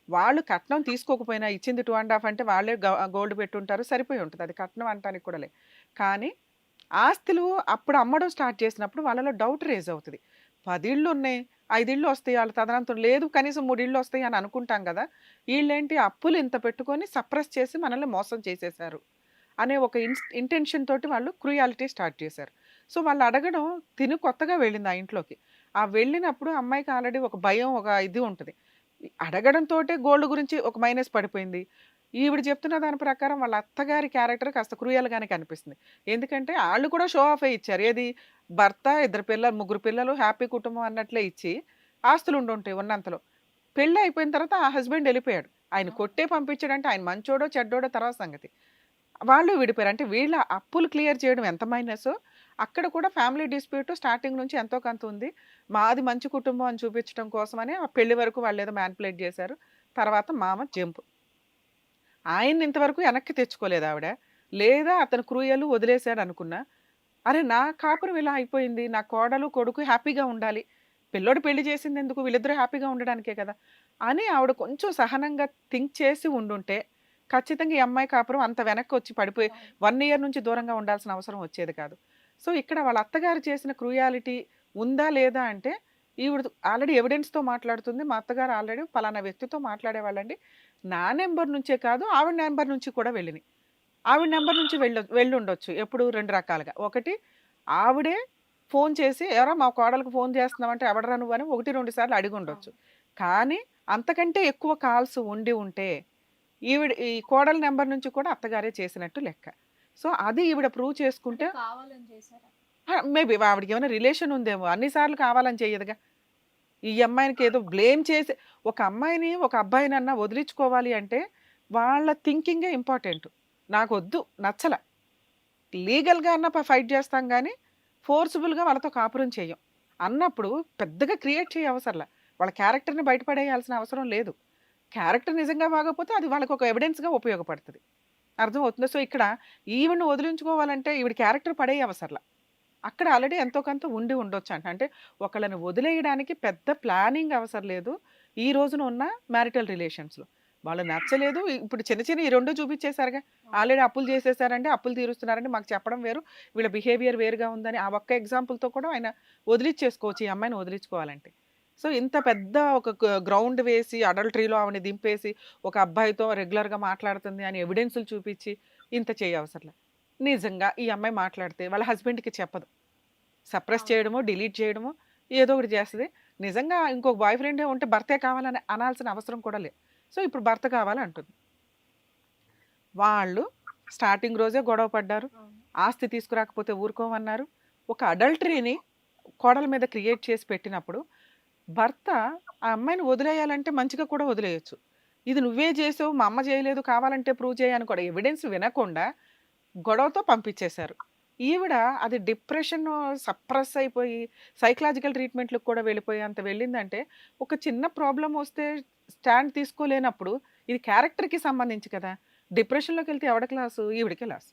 వాళ్ళు కట్నం తీసుకోకపోయినా ఇచ్చింది 2 ½ అంటే వాళ్ళే గోల్డ్ పెట్టుంటారు, సరిపోయి ఉంటది. అది కట్నం అనటానికి కూడా కానీ ఆస్తులు అప్పుడు అమ్మడం స్టార్ట్ చేసినప్పుడు వాళ్ళలో డౌట్ రైజ్ అవుతది. 10 ఇళ్ళున్నాయి, 5 ఇళ్ళు వస్తాయి, ఆళ్ళ తదనంతరం లేదు కనీసం 3 ఇళ్ళు వస్తాయి అని అనుకుంటాం గదా! ఈళ్ళేంటి అప్పులు ఇంత పెట్టుకొని సప్రెస్ చేసి మనల్ని మోసం చేసేశారు అనే ఒక ఇంటెన్షన్ తోటి వాళ్ళు క్రూయాలిటీ స్టార్ట్ చేశారు. సో, వాళ్ళు అడగడం తిను కొత్తగా వెళ్ళింది ఆ ఇంట్లోకి. ఆ వెళ్ళినప్పుడు అమ్మాయికి ఆల్రెడీ ఒక భయం, ఒక ఇది ఉంటది. అడగడంతోటే గోల్డ్ గురించి ఒక మైనస్ పడిపోయింది. ఈవిడ చెప్తున్న దాని ప్రకారం వాళ్ళ అత్తగారి క్యారెక్టర్ కాస్త క్రూయల్‌గానే కనిపిస్తుంది. ఎందుకంటే ఆళ్ళు కూడా షో ఆఫే ఇచ్చారు. ఏది భర్త, 2 పిల్లలు, 3 పిల్లలు, హ్యాపీ కుటుంబం అన్నట్లే ఇచ్చి ఆస్తులు ఉండుంటాయి ఉన్నంతలో. పెళ్లి అయిపోయిన తర్వాత ఆ హస్బెండ్ ఎళ్ళిపోయాడు. ఆయన కొట్టే పంపించాడంటే ఆయన మంచోడో, చెడ్డోడో తర్వాత సంగతి. వాళ్ళు విడిపోయారు. అంటే వీళ్ళ అప్పులు క్లియర్ చేయడం ఎంత మైనసో, అక్కడ కూడా ఫ్యామిలీ డిస్ప్యూట్ స్టార్టింగ్ నుంచి ఎంతో కొంత ఉంది. మాది మంచి కుటుంబం అని చూపించడం కోసమని ఆ పెళ్లి వరకు వాళ్ళేదో మ్యానిపులేట్ చేశారు. తర్వాత మామ జంప్. ఆయన్ని ఇంతవరకు వెనక్కి తెచ్చుకోలేదు ఆవిడ. లేదా అతను క్రూయలు వదిలేసాడు అనుకున్నా. అరే! నా కాపురం ఇలా అయిపోయింది. నా కోడలు, కొడుకు హ్యాపీగా ఉండాలి. పిల్లోడు పెళ్లి చేసిందెందుకు? వీళ్ళిద్దరూ హ్యాపీగా ఉండడానికే కదా! అని ఆవిడ కొంచెం సహనంగా థింక్ చేసి ఉండుంటే, ఖచ్చితంగా ఈ అమ్మాయి కాపురం అంత వెనక్కొచ్చి పడిపోయి 1 ఇయర్ నుంచి దూరంగా ఉండాల్సిన అవసరం వచ్చేది కాదు. సో, ఇక్కడ వాళ్ళ అత్తగారు చేసిన క్రూయాలిటీ ఉందా? లేదా? అంటే ఈవిడ ఆల్రెడీ ఎవిడెన్స్‌తో మాట్లాడుతుంది. మా అత్తగారు ఆల్రెడీ పలానా వ్యక్తితో మాట్లాడేవాళ్ళండి. నా నంబర్ నుంచే కాదు, ఆవిడ నంబర్ నుంచి కూడా వెళ్ళినియి. ఆవిడ నంబర్ నుంచి వెళ్ళుండొచ్చు. ఎప్పుడు 2 రకాలుగా. ఒకటి ఆవిడే ఫోన్ చేసి, "ఏరా మా కోడలికి ఫోన్ చేస్తున్నావంటే ఎవడురా నువ్వని" 1, 2 సార్లు అడిగుండొచ్చు. కానీ అంతకంటే ఎక్కువ కాల్స్ ఉండి ఉంటే, ఈ కోడలి నంబర్ నుంచి కూడా అత్తగారే చేసినట్టు లెక్క. సో, అది ఈవిడ ప్రూవ్ చేసుకుంటే కావాలని చేశారా? మేబీ ఆవిడకేమైనా రిలేషన్ ఉందేమో. అన్ని సార్లు కావాలని చెయ్యదుగా. ఈ అమ్మాయినికి ఏదో బ్లేమ్ చేసి ఒక అమ్మాయిని, ఒక అబ్బాయినన్నా వదిలించుకోవాలి అంటే వాళ్ళ థింకింగే ఇంపార్టెంట్. నాకొద్దు, నచ్చల. లీగల్‌గా అన్నా ఫైట్ చేస్తాం గానీ, ఫోర్సిబుల్‌గా వాళ్ళతో కాపురం చెయ్యం. అన్నప్పుడు పెద్దగా క్రియేట్ చేయవసరలా. వాళ్ళ క్యారెక్టర్‌ని బయటపడేయాల్సిన అవసరం లేదు. క్యారెక్టర్ నిజంగా బాగోకపోతే అది వాళ్ళకొక ఎవిడెన్స్‌గా ఉపయోగపడతది. అర్థమవుతుందా? సో, ఇక్కడ ఈవిడని వదిలించుకోవాలంటే ఈవిడ క్యారెక్టర్ పడేయవసరలా. అక్కడ ఆల్రెడీ ఎంతో కొంత ఉండి ఉండొచ్చంట. అంటే ఒకళ్ళని వదిలేయడానికి పెద్ద ప్లానింగ్ అవసరం లేదు. ఈ రోజున ఉన్న మ్యారిటల్ రిలేషన్స్‌లో. వాళ్ళు నచ్చలేదు. ఇప్పుడు చిన్న చిన్న ఈ 2 చూపించేసారుగా. ఆల్రెడీ అప్పులు చేసేసారండి, అప్పులు తీరుస్తున్నారండి, మాకు చెప్పడం వేరు, వీళ్ళ బిహేవియర్ వేరుగా ఉందని ఆ ఒక్క ఎగ్జాంపుల్‌తో కూడా ఆయన వదిలిచ్చేసుకోవచ్చు ఈ అమ్మాయిని వదిలించుకోవాలంటే. సో, ఇంత పెద్ద ఒక గ్రౌండ్ వేసి అడల్టరీలో ఆవిడని దింపేసి ఒక అబ్బాయితో రెగ్యులర్‌గా మాట్లాడుతుంది అని ఎవిడెన్స్‌లు చూపించి ఇంత చేయవసరలే. నిజంగా ఈ అమ్మాయి మాట్లాడితే వాళ్ళ హస్బెండ్‌కి చెప్పదు. సప్రెస్ చేయడమో, డిలీట్ చేయడమో ఏదో ఒకటి చేస్తది. నిజంగా ఇంకొక బాయ్ ఫ్రెండే ఉంటే భర్తే కావాలని అనాల్సిన అవసరం కూడా లేదు. సో, ఇప్పుడు భర్త కావాలంటుంది. వాళ్ళు స్టార్టింగ్ రోజే గొడవ పడ్డారు. ఆస్తి తీసుకురాకపోతే ఊరుకోమన్నారు. ఒక అడల్టరీని కోడల మీద క్రియేట్ చేసి పెట్టినప్పుడు భర్త ఆ అమ్మాయిని వదిలేయాలంటే మంచిగా కూడా వదిలేయొచ్చు. ఇది నువ్వే చేసావు, మా అమ్మ చేయలేదు, కావాలంటే ప్రూవ్ చేయి అని కూడా ఎవిడెన్స్ వినకుండా గొడవతో పంపించేశారు. ఈవిడ అది డిప్రెషన్ సప్రెస్ అయిపోయి సైకలాజికల్ ట్రీట్మెంట్‌లకు కూడా వెళ్ళిపోయేంత వెళ్ళిందంటే, ఒక చిన్న ప్రాబ్లమ్ వస్తే స్టాండ్ తీసుకోలేనప్పుడు ఇది క్యారెక్టర్‌కి సంబంధించి కదా! డిప్రెషన్‌లోకెళ్తే ఎవడికి లాసు? ఈవిడికే లాస్.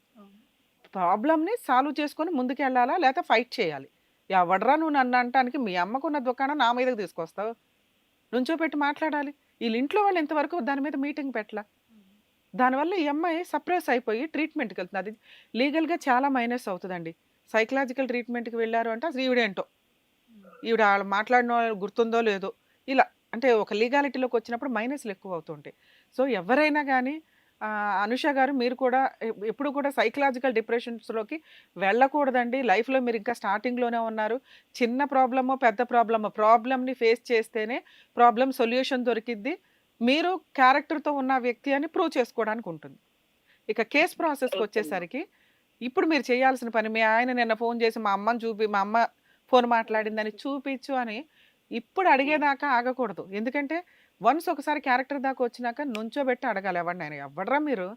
ప్రాబ్లమ్‌ని సాల్వ్ చేసుకొని ముందుకెళ్ళాలా? లేతే ఫైట్ చేయాలి. ఎవడ్రా నువ్వు నన్ను అనటానికి, మీ అమ్మకున్న దుకాణం నా మీదకి తీసుకొస్తావు. నుంచోపెట్టి మాట్లాడాలి. ఈళ్ళింట్లో వాళ్ళు ఇంతవరకు దాని మీద మీటింగ్ పెట్టలా. దానివల్ల ఈ అమ్మాయి సప్రెస్ అయిపోయి ట్రీట్మెంట్‌కెళ్తుంది. అది లీగల్‌గా చాలా మైనస్ అవుతదండి. సైకలాజికల్ ట్రీట్మెంట్‌కి వెళ్లారు అంటే అసలు ఈవిడేంటో. ఈవిడ ఆళ్ళు మాట్లాడిన వాళ్ళు గుర్తుందో లేదో. ఇలా అంటే ఒక లీగాలిటీలోకి వచ్చినప్పుడు మైనస్‌లు ఎక్కువ అవుతుంటాయి. సో, ఎవరైనా గానీ అనుష గారు మీరు కూడా ఎప్పుడు కూడా సైకలాజికల్ డిప్రెషన్స్‌లోకి వెళ్ళకూడదండి. లైఫ్‌లో మీరు ఇంకా స్టార్టింగ్‌లోనే ఉన్నారు. చిన్న ప్రాబ్లమో, పెద్ద ప్రాబ్లమ్‌ని ఫేస్ చేస్తేనే ప్రాబ్లమ్ సొల్యూషన్ దొరికిద్ది. మీరు క్యారెక్టర్‌తో ఉన్న వ్యక్తి అని ప్రూవ్ చేసుకోవడానికి ఉంటుంది. ఇక కేస్ ఓకే మ్యామ్. ప్రాసెస్‌కొచ్చేసరికి ఇప్పుడు మీరు చేయాల్సిన పని మీ ఆయన నిన్న ఫోన్ చేసి మా అమ్మ ఫోన్ మాట్లాడిందని చూపించు అని ఇప్పుడు అడిగేదాకా ఆగకూడదు. ఎందుకంటే వన్స్ ఒకసారి క్యారెక్టర్ దాకా వచ్చినాక నుంచోబెట్టి అడగాలి ఎవరినైనా. ఎవ్వడ్రా మీరు?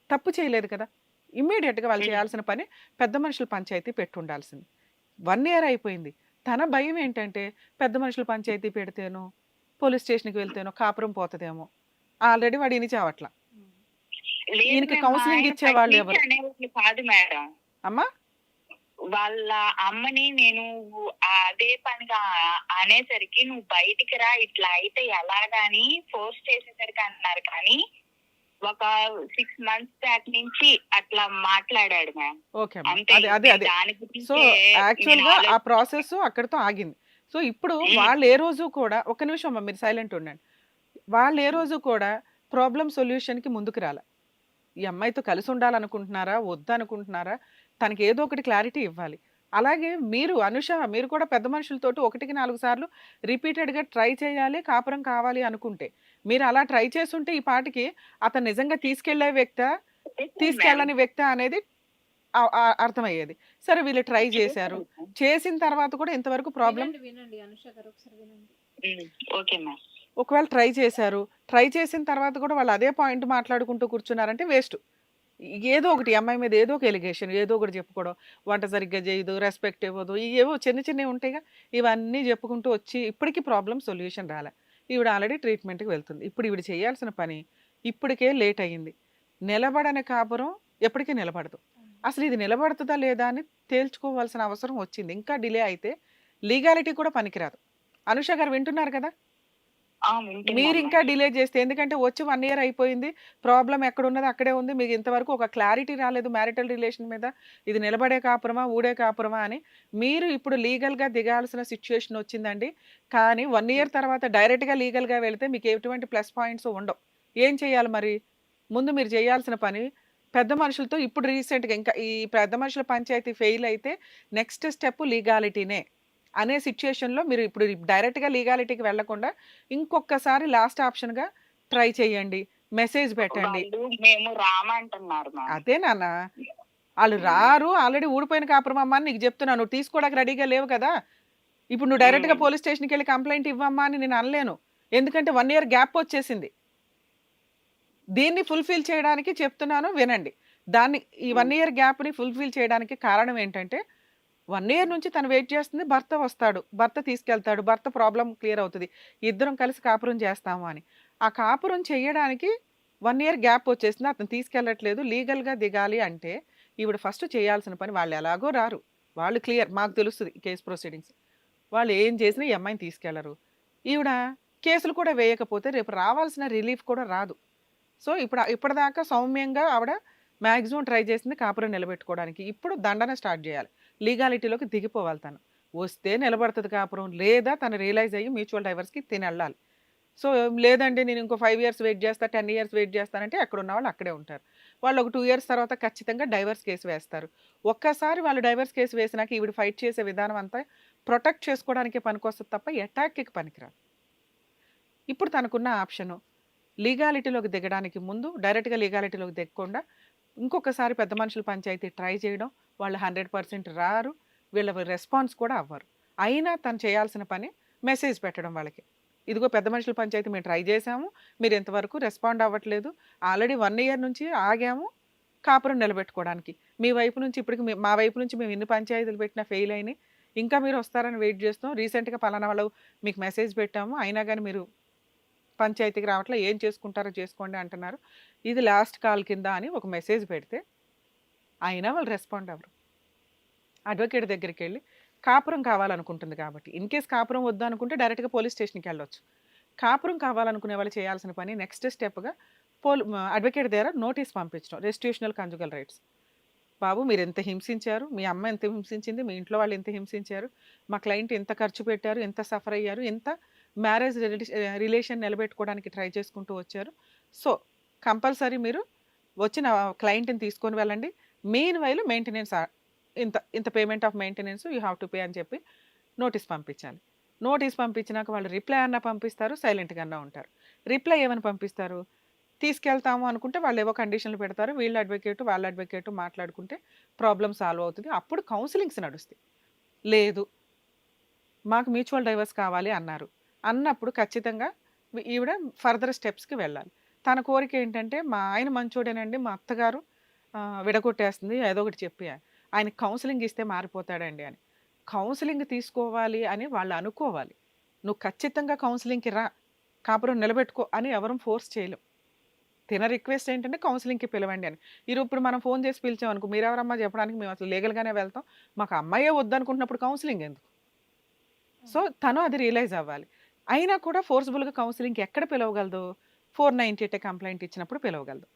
తప్పు చేయలేదు కదా! ఇమ్మీడియేట్‌గా వాళ్ళు చేయాల్సిన పని పెద్ద మనుషుల పంచాయతీ పెట్టుండాల్సింది. 1 ఇయర్ అయిపోయింది. తన భయం ఏంటంటే పెద్ద మనుషుల పంచాయతీ పెడితేనో, పోలీస్ స్టేషన్‌కి వెళ్తేనో కాపురం పోతదేమో. ఆల్రెడీ వాడు ఇని చావట్ల. లేదు ఈయనకి మ్యామ్. మా కౌన్సెలింగ్ ఆయన ఇచ్చేవాళ్ళు పైనుంచి ఎవరు? అనేవాళ్ళు కాదు మేడం. అమ్మా? వాళ్ళ అమ్మని నేను అదే పనిగా అనేసరికి నువ్వు బయటికి రా ఇట్లా అయితే ఎలాగా అని ఫోర్స్ చేసేసరికి అన్నారు. కానీ ఒక 6 months బ్యాక్ నుంచి అట్లా మాట్లాడాడు మ్యామ్. ఓకే అమ్మా. అంతే. అదే. నేను దాని సో, గురించే యాక్చువల్‌గా నేను ఆ ప్రాసెస్ అక్కడితో ఆగింది. సో, ఇప్పుడు వాళ్ళు ఏ రోజు కూడా ఒక్క నిమిషం అమ్మా మీరు సైలెంట్ ఉండండి. వాళ్ళు ఏ రోజు కూడా ప్రాబ్లమ్ సొల్యూషన్‌కి ముందుకు రాలా. ఈ అమ్మాయితో కలిసి ఉండాలనుకుంటున్నారా? వద్దనుకుంటున్నారా? తనకి ఏదో ఒకటి క్లారిటీ ఇవ్వాలి. అలాగే మీరు అనుష మీరు కూడా పెద్ద మనుషులతోటి 1కి 4 సార్లు రిపీటెడ్‌గా ట్రై చేయాలి, కాపురం కావాలి అనుకుంటే. మీరు అలా ట్రై చేసుంటే ఈ పాటికి అతను నిజంగా తీసుకెళ్ళే వ్యక్తా? తీసుకెళ్ళని వ్యక్తా అనేది అర్థమయ్యేది. సరే వీళ్ళు ట్రై చేశారు. చేసిన తర్వాత కూడా ఇంతవరకు ప్రాబ్లమ్ వినండి అనుష గారు ఒకసారి వినండి. Okay ma'am. ఒకవేళ ట్రై చేశారు. ట్రై చేసిన తర్వాత కూడా వాళ్ళు అదే పాయింట్ మాట్లాడుకుంటూ కూర్చున్నారంటే వేస్ట్. ఏదో ఒకటి అమ్మాయి మీద ఏదో ఒక ఎలిగేషన్ ఏదో ఒకటి చెప్పుకోవడం. వంట సరిగ్గా చేయదు, రెస్పెక్ట్ ఇవ్వదు. ఏవో చిన్నవి ఉంటాయిగా. ఇవన్నీ చెప్పుకుంటూ వచ్చి ఇప్పటికి ప్రాబ్లమ్ సొల్యూషన్ రాలే. ఈవిడ ఆల్రెడీ ట్రీట్మెంట్‌కి వెళ్తుంది. ఇప్పుడు ఈవిడ చేయాల్సిన పని ఇప్పటికే లేట్ అయింది. నిలబడని కాపురం ఎప్పటికీ నిలబడదు. అసలు ఇది నిలబడుతుందా లేదా అని తేల్చుకోవాల్సిన అవసరం వచ్చింది. ఇంకా డిలే అయితే లీగాలిటీ కూడా పనికిరాదు. అనుష గారు వింటున్నారు కదా! వింటున్నాను మీరింకా మ్యామ్. డిలే చేస్తే ఎందుకంటే వచ్చి 1 ఇయర్ అయిపోయింది. ప్రాబ్లమ్ ఎక్కడున్నదో అక్కడే ఉంది. మీకు ఇంతవరకు ఒక క్లారిటీ రాలేదు మ్యారిటల్ రిలేషన్ మీద. ఇది నిలబడే కాపురమా? ఊడే కాపురమా? అని. మీరు ఇప్పుడు లీగల్‌గా దిగాల్సిన సిట్యుయేషన్ వచ్చిందండి. కానీ 1 ఇయర్ తర్వాత డైరెక్ట్‌గా లీగల్‌గా వెళితే మీకు ఎటువంటి ప్లస్ పాయింట్స్ ఉండవు. ఏం చేయాలి మరి? ముందు మీరు చేయాల్సిన పని పెద్ద మనుషులతో ఇప్పుడు రీసెంట్‌గా ఇంకా ఈ పెద్ద మనుషుల పంచాయతీ ఫెయిల్ అయితే నెక్స్ట్ స్టెప్ లీగాలిటీనే. అనే సిట్యుయేషన్‌లో మీరు ఇప్పుడు డైరెక్ట్‌గా లీగాలిటీకి వెళ్ళకుండా ఇంకొకసారి లాస్ట్ ఆప్షన్‌గా ట్రై చేయండి. మెసేజ్ పెట్టండి. వాళ్ళు మేము రామంటున్నారు మ్యామ్. అదే నాన్న. ఆళ్ళు రారు. ఆల్రెడీ ఊడిపోయిన కాపురం అమ్మా అని నీకు చెప్తున్నా. నువ్వు తీసుకోవడానికి రెడీగా లేవు కదా! ఇప్పుడు నువ్వు డైరెక్ట్‌గా పోలీస్ స్టేషన్‌కెళ్ళి కంప్లెయింట్ ఇవ్వమ్మా అని నేను అనలేను. ఎందుకంటే 1 ఇయర్ గ్యాప్ వచ్చేసింది. దీన్ని ఫుల్‌ఫిల్ చేయడానికి చెప్తున్నాను వినండి. దాన్ని ఈ 1 ఇయర్ గ్యాప్‌ని ఫుల్‌ఫిల్ చేయడానికి కారణం ఏంటంటే 1 ఇయర్ నుంచి తను వెయిట్ చేస్తుంది భర్త వస్తాడు. భర్త తీసుకెళ్తాడు. భర్త ప్రాబ్లమ్ క్లియర్ అవుతది. ఇద్దరం కలిసి కాపురం చేస్తాము అని. ఆ కాపురం చేయడానికి 1 ఇయర్ గ్యాప్ వచ్చేసింది. అతను తీసుకెళ్ళట్లేదు. లీగల్‌గా దిగాలి అంటే ఈవిడ ఫస్ట్ చేయాల్సిన పని వాళ్ళు ఎలాగో రారు. వాళ్ళు క్లియర్ మాకు తెలుస్తది కేస్ ప్రొసీడింగ్స్. వాళ్ళు ఏం చేసినా ఈ అమ్మాయిని తీసుకెళ్లరు. ఈవిడ కేసులు కూడా వేయకపోతే రేపు రావాల్సిన రిలీఫ్ కూడా రాదు. సో, ఇప్పటిదాకా సౌమ్యంగా ఆవిడ మాక్సిమం ట్రై చేసింది కాపురం నిలబెట్టుకోవడానికి. ఇప్పుడు దండన స్టార్ట్ చేయాలి. లీగాలిటీలోకి దిగిపోవాలి తను. వస్తే నిలబడతది కాపురం. లేదా తను రియలైజ్ అయ్యి మ్యూచువల్ డైవర్స్‌కి తినెళ్ళాలి. సో, లేదండి నేను ఇంకో 5 ఇయర్స్ వెయిట్ చేస్తా, 10 ఇయర్స్ వెయిట్ చేస్తానంటే అక్కడున్న వాళ్ళు అక్కడే ఉంటారు. వాళ్ళు ఒక 2 ఇయర్స్ తర్వాత ఖచ్చితంగా డైవర్స్ కేస్ వేస్తారు. ఒక్కసారి వాళ్ళు డైవర్స్ కేస్ వేసినాక ఈవిడ ఫైట్ చేసే విధానం అంతా ప్రొటెక్ట్ చేసుకోవడానికే పనికొస్తది తప్ప అటాక్‌కి పనికిరాదు. ఇప్పుడు తనకున్న ఆప్షను లీగాలిటీలోకి దిగడానికి ముందు డైరెక్ట్‌గా లీగాలిటీలోకి దిగకుండా ఇంకొకసారి పెద్ద మనుషుల పంచాయతీ ట్రై చేయడం. వాళ్ళు 100% రారు. వీళ్ళ రెస్పాన్స్ కూడా అవ్వరు. అయినా తను చేయాల్సిన పని మెసేజ్ పెట్టడం వాళ్ళకి. ఇదిగో పెద్ద మనుషుల పంచాయతీ మేము ట్రై చేసాము. మీరు ఇంతవరకు రెస్పాండ్ అవ్వట్లేదు. ఆల్రెడీ 1 ఇయర్ నుంచి ఆగాము కాపురం నిలబెట్టుకోవడానికి. మీ వైపు నుంచి ఇప్పటికి మా వైపు నుంచి మేము ఎన్ని పంచాయతీలు పెట్టినా ఫెయిల్ అయినాయి. ఇంకా మీరు వస్తారని వెయిట్ చేస్తున్నాం. రీసెంట్‌గా పలానా వాళ్ళు మీకు మెసేజ్ పెట్టాము. అయినా గాని మీరు పంచాయతీకి రావట్లే. ఏం చేసుకుంటారో చేసుకోండి అంటున్నారు. ఇది లాస్ట్ కాల్ కింద అని ఒక మెసేజ్ పెడితే అయినా వాళ్ళు రెస్పాండ్ అవ్వరు. అడ్వకేట్ దగ్గరికెళ్ళి కాపురం కావాలనుకుంటుంది కాబట్టి. ఇన్ కేస్ కాపురం వద్దు అనుకుంటే డైరెక్ట్‌గా పోలీస్ స్టేషన్‌కి వెళ్ళొచ్చు. కాపురం కావాలనుకునే వాళ్ళు చేయాల్సిన పని నెక్స్ట్ స్టెప్‌గా అడ్వకేట్ దగ్గర నోటీస్ పంపించడం. రెస్టిట్యూషనల్ కంజుగల్ రైట్స్. బాబు మీరెంత హింసించారు. మీ అమ్మ ఎంత హింసించింది. మీ ఇంట్లో వాళ్ళు ఎంత హింసించారు. మా క్లయింట్ ఎంత ఖర్చు పెట్టారు. ఎంత సఫర్ అయ్యారు. ఎంత మ్యారేజ్ రిలేషన్ నిలబెట్టుకోవడానికి ట్రై చేసుకుంటూ వచ్చారు. సో, కంపల్సరీ మీరు వచ్చిన క్లయింట్ని తీసుకొని వెళ్ళండి. మెయిన్ వైల్ మెయింటెనెన్స్ ఇంత ఇంత payment of maintenance you have to pay అని చెప్పి నోటీస్ పంపించాలి. నోటీస్ పంపించినాక వాళ్ళు రిప్లై అన్నా పంపిస్తారు, సైలెంట్గా అన్నా ఉంటారు. రిప్లై ఏమని పంపిస్తారు, తీసుకెళ్తాము అనుకుంటే వాళ్ళు ఏవో కండిషన్లు పెడతారు, వీళ్ళ అడ్వకేట్ వాళ్ళ అడ్వకేట్ మాట్లాడుకుంటే ప్రాబ్లం సాల్వ్ అవుతుంది. అప్పుడు కౌన్సిలింగ్స్ నడుస్తాయి. లేదు మాకు మ్యూచువల్ డైవర్స్ కావాలి అన్నారు అన్నప్పుడు ఖచ్చితంగా ఈవిడ ఫర్దర్ స్టెప్స్కి వెళ్ళాలి. తన కోరిక ఏంటంటే మా ఆయన మంచోడేనండి, మా అత్తగారు విడగొట్టేస్తుంది ఏదో ఒకటి చెప్పి ఆయన కౌన్సిలింగ్ ఇస్తే మారిపోతాడండి అని. కౌన్సిలింగ్ తీసుకోవాలి అని వాళ్ళు అనుకోవాలి. నువ్వు ఖచ్చితంగా కౌన్సిలింగ్కి రా, కాపురం నిలబెట్టుకో అని ఎవరం ఫోర్స్ చేయలేం. తిన రిక్వెస్ట్ ఏంటంటే కౌన్సిలింగ్కి పిలవండి అని. ఇప్పుడు మనం ఫోన్ చేసి పిలిచాం అనుకో, మీరెవరమ్మా చెప్పడానికి, మేము అసలు లీగల్గానే వెళ్తాం, మాకు అమ్మాయే వద్దనుకుంటున్నప్పుడు కౌన్సిలింగ్ ఎందుకు? సో తను అది రియలైజ్ అవ్వాలి. అయినా కూడా ఫోర్స్బుల్గా కౌన్సిలింగ్కి ఎక్కడ పిలవగలదు, 498 కంప్లైంట్ ఇచ్చినప్పుడు పిలవగలదు.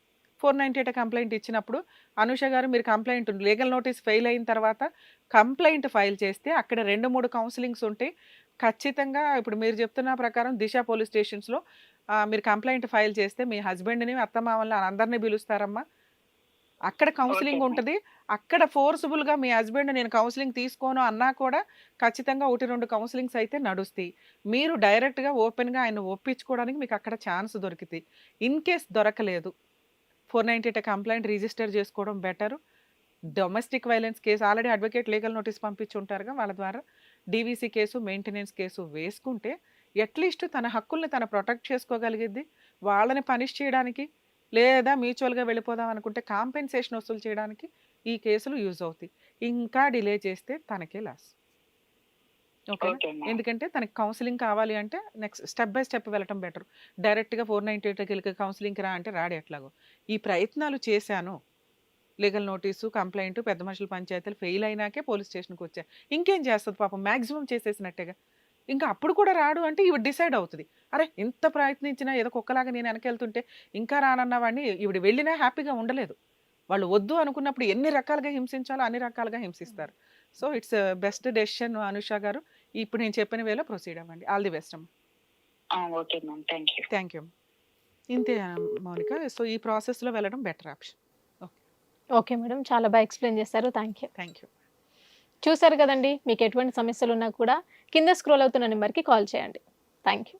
498 కంప్లైంట్ ఇచ్చినప్పుడు అనూష గారు మీరు కంప్లైంట్ లీగల్ నోటీస్ ఫెయిల్ అయిన తర్వాత కంప్లైంట్ ఫైల్ చేస్తే అక్కడ 2-3 కౌన్సిలింగ్స్ ఉంటాయి. ఖచ్చితంగా ఇప్పుడు మీరు చెప్తున్న ప్రకారం దిశ పోలీస్ స్టేషన్స్లో మీరు కంప్లైంట్ ఫైల్ చేస్తే మీ హస్బెండ్ని అత్తమామల్ని అందరినీ పిలుస్తారమ్మా. అక్కడ కౌన్సిలింగ్ Okay, ఉంటుంది. అక్కడ ఫోర్స్‌బుల్‌గా మీ హస్బెండ్ నేను కౌన్సిలింగ్ తీసుకోను అన్నా కూడా ఖచ్చితంగా 1, 2 కౌన్సిలింగ్స్ అయితే నడుస్తాయి. మీరు డైరెక్ట్‌గా ఓపెన్‌గా ఆయన్ని ఒప్పించుకోవడానికి మీకు అక్కడ ఛాన్స్ దొరికిద్ది. ఇన్ కేస్ దొరకలేదు, 498 కంప్లైంట్ రిజిస్టర్ చేసుకోవడం better. Domestic violence case already advocate legal notice పంపించి ఉంటారుగా, వాళ్ళ ద్వారా డీవీసీ కేసు, మెయింటెనెన్స్ కేసు వేసుకుంటే అట్‌లీస్ట్ తన హక్కుల్ని తను ప్రొటెక్ట్ చేసుకోగలిగిద్ది. వాళ్ళని పనిష్ చేయడానికి లేదా మ్యూచువల్‌గా వెళ్ళిపోదాం అనుకుంటే కాంపెన్సేషన్ వసూలు చేయడానికి ఈ కేసులు యూజ్ అవుతాయి. ఇంకా డిలే చేస్తే తనకే లాస్. ఓకేనా? okay, ma'am. ఎందుకంటే తనకి కౌన్సిలింగ్ కావాలి అంటే నెక్స్ట్ స్టెప్ బై స్టెప్ వెళ్ళటం బెటర్. డైరెక్ట్‌గా 498కి కౌన్సిలింగ్‌కి రా అంటే రాడు ఎట్లాగో. ఈ ప్రయత్నాలు చేశాను, లీగల్ నోటీసు, కంప్లెయింట్, పెద్ద మనుషుల పంచాయతీలు ఫెయిల్ అయినాకే పోలీస్ స్టేషన్‌కి వచ్చా. ఇంకేం చేస్తది పాపం, మాక్సిమం చేసేసినట్టేగా. ఇంకా అప్పుడు కూడా రాడు అంటే ఈవిడ డిసైడ్ అవుతది. అరే! ఇంత ప్రయత్నించినా ఏదో కుక్కలాగా నేను వెనకెళ్తుంటే ఇంకా రానన్న వాడిని ఈవిడ వెళ్ళినా హ్యాపీగా ఉండలేదు. వాళ్ళు వద్దు అనుకున్నప్పుడు ఎన్ని రకాలుగా హింసించాలో అన్ని రకాలుగా హింసిస్తారు. So it's best decision Anusha గారు. ఇప్పుడు నేను చెప్పిన వేలో ప్రొసీడ్ అవ్వండి. ఆల్ ది బెస్ట్ అమ్మా. Okay ma'am, thank you. Thank you. ఇంతే మౌనిక. సో ఈ ప్రాసెస్‌లో వెళ్ళడం బెటర్ ఆప్షన్. ఓకే మేడం, చాలా బాగా ఎక్స్ప్లెయిన్ చేశారు. Thank you. Thank you. చూసారు కదండి, మీకు ఎటువంటి సమస్యలు ఉన్నా కూడా కింద స్క్రోల్ అవుతున్న నెంబర్కి కాల్ చేయండి. Thank you.